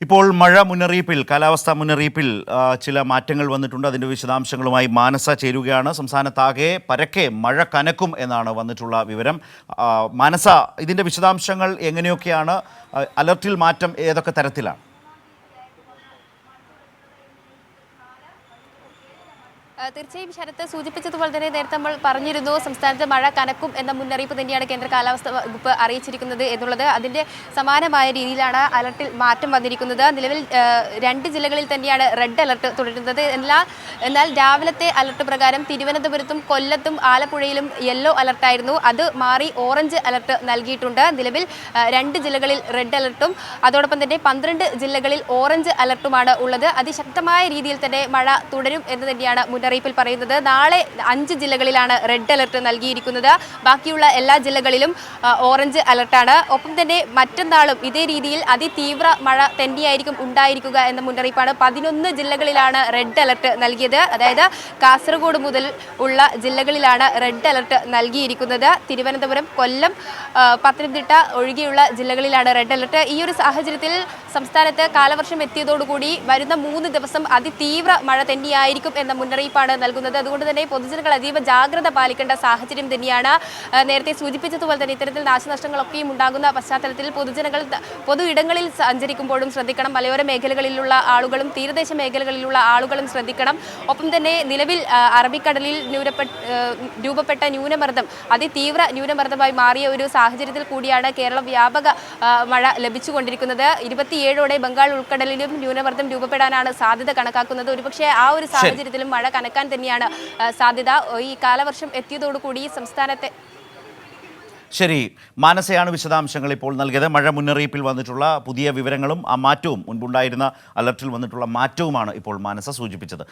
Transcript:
ഇപ്പോൾ മഴ മുന്നറിയിപ്പിൽ കാലാവസ്ഥാ മുന്നറിയിപ്പിൽ ചില മാറ്റങ്ങൾ വന്നിട്ടുണ്ട്. അതിൻ്റെ വിശദാംശങ്ങളുമായി മാനസ ചേരുകയാണ്. സംസ്ഥാനത്താകെ പരക്കെ മഴ കനക്കും എന്നാണ് വന്നിട്ടുള്ള വിവരം. മാനസ, ഇതിൻ്റെ വിശദാംശങ്ങൾ എങ്ങനെയൊക്കെയാണ്? അലർട്ടിൽ മാറ്റം ഏതൊക്കെ തരത്തിലാണ്? തീർച്ചയായും ശരത്ത് സൂചിപ്പിച്ചതുപോലെ തന്നെ നേരത്തെ നമ്മൾ പറഞ്ഞിരുന്നു, സംസ്ഥാനത്ത് മഴ കനക്കും എന്ന മുന്നറിയിപ്പ് തന്നെയാണ് കേന്ദ്ര കാലാവസ്ഥാ വകുപ്പ് അറിയിച്ചിരിക്കുന്നത് എന്നുള്ളത്. അതിൻ്റെ സമാനമായ രീതിയിലാണ് അലർട്ടിൽ മാറ്റം വന്നിരിക്കുന്നത്. നിലവിൽ 2 ജില്ലകളിൽ തന്നെയാണ് റെഡ് അലർട്ട് തുടരുന്നത്. എന്നാൽ രാവിലത്തെ അലർട്ട് പ്രകാരം തിരുവനന്തപുരത്തും കൊല്ലത്തും ആലപ്പുഴയിലും യെല്ലോ അലർട്ടായിരുന്നു. അത് മാറി ഓറഞ്ച് അലർട്ട് നൽകിയിട്ടുണ്ട്. നിലവിൽ 2 ജില്ലകളിൽ റെഡ് അലർട്ടും അതോടൊപ്പം തന്നെ 12 ജില്ലകളിൽ ഓറഞ്ച് അലർട്ടുമാണ് ഉള്ളത്. അതിശക്തമായ രീതിയിൽ തന്നെ മഴ തുടരും എന്ന് തന്നെയാണ് മുന്നറിയിപ്പിൽ പറയുന്നത്. നാളെ 5 ജില്ലകളിലാണ് റെഡ് അലർട്ട് നൽകിയിരിക്കുന്നത്. ബാക്കിയുള്ള എല്ലാ ജില്ലകളിലും ഓറഞ്ച് അലർട്ടാണ്. ഒപ്പം തന്നെ മറ്റന്നാളും ഇതേ രീതിയിൽ അതിതീവ്ര മഴ തന്നെയായിരിക്കും ഉണ്ടായിരിക്കുക എന്ന മുന്നറിയിപ്പാണ്. 11 ജില്ലകളിലാണ് റെഡ് അലർട്ട് നൽകിയത്. അതായത് കാസർഗോഡ് മുതൽ ഉള്ള ജില്ലകളിലാണ് റെഡ് അലർട്ട് നൽകിയിരിക്കുന്നത്. തിരുവനന്തപുരം, കൊല്ലം, പത്തനംതിട്ട ഒഴികെയുള്ള ജില്ലകളിലാണ് റെഡ് അലർട്ട്. ഈ ഒരു സാഹചര്യത്തിൽ സംസ്ഥാനത്ത് കാലവർഷം എത്തിയതോടുകൂടി വരുന്ന 3 ദിവസം അതിതീവ്ര മഴ തന്നെയായിരിക്കും എന്ന മുന്നറിയിപ്പാണ് നൽകുന്നത്. അതുകൊണ്ട് തന്നെ പൊതുജനങ്ങൾ അതീവ ജാഗ്രത പാലിക്കേണ്ട സാഹചര്യം തന്നെയാണ്. നേരത്തെ സൂചിപ്പിച്ചതുപോലെ തന്നെ ഇത്തരത്തിൽ നാശനഷ്ടങ്ങളൊക്കെയും ഉണ്ടാകുന്ന പശ്ചാത്തലത്തിൽ പൊതുജനങ്ങൾ പൊതു ഇടങ്ങളിൽ സഞ്ചരിക്കുമ്പോഴും ശ്രദ്ധിക്കണം. മലയോര മേഖലകളിലുള്ള ആളുകളും തീരദേശ മേഖലകളിലുള്ള ആളുകളും ശ്രദ്ധിക്കണം. ഒപ്പം തന്നെ നിലവിൽ അറബിക്കടലിൽ രൂപപ്പെട്ട ന്യൂനമർദ്ദം അതിതീവ്ര ന്യൂനമർദ്ദമായി മാറിയ ഒരു സാഹചര്യത്തിൽ കൂടിയാണ് കേരളം വ്യാപക മഴ ലഭിച്ചുകൊണ്ടിരിക്കുന്നത്. 27ഓടെ ബംഗാൾ ഉൾക്കടലിലും ന്യൂനമർദ്ദം രൂപപ്പെടാനാണ് സാധ്യത കണക്കാക്കുന്നത്. ഒരുപക്ഷെ ആ ഒരു സാഹചര്യത്തിലും മഴ കനക്കാൻ തന്നെയാണ് സാധ്യത. ഈ കാലവർഷം എത്തിയതോടുകൂടി സംസ്ഥാനത്തെ ശരി, മാനസയാണ് വിശദാംശങ്ങൾ ഇപ്പോൾ നൽകിയത്. മഴ മുന്നറിയിപ്പിൽ വന്നിട്ടുള്ള പുതിയ വിവരങ്ങളും ആ മാറ്റവും, മുൻപുണ്ടായിരുന്ന അലർട്ടിൽ വന്നിട്ടുള്ള മാറ്റവുമാണ് ഇപ്പോൾ മാനസ സൂചിപ്പിച്ചത്.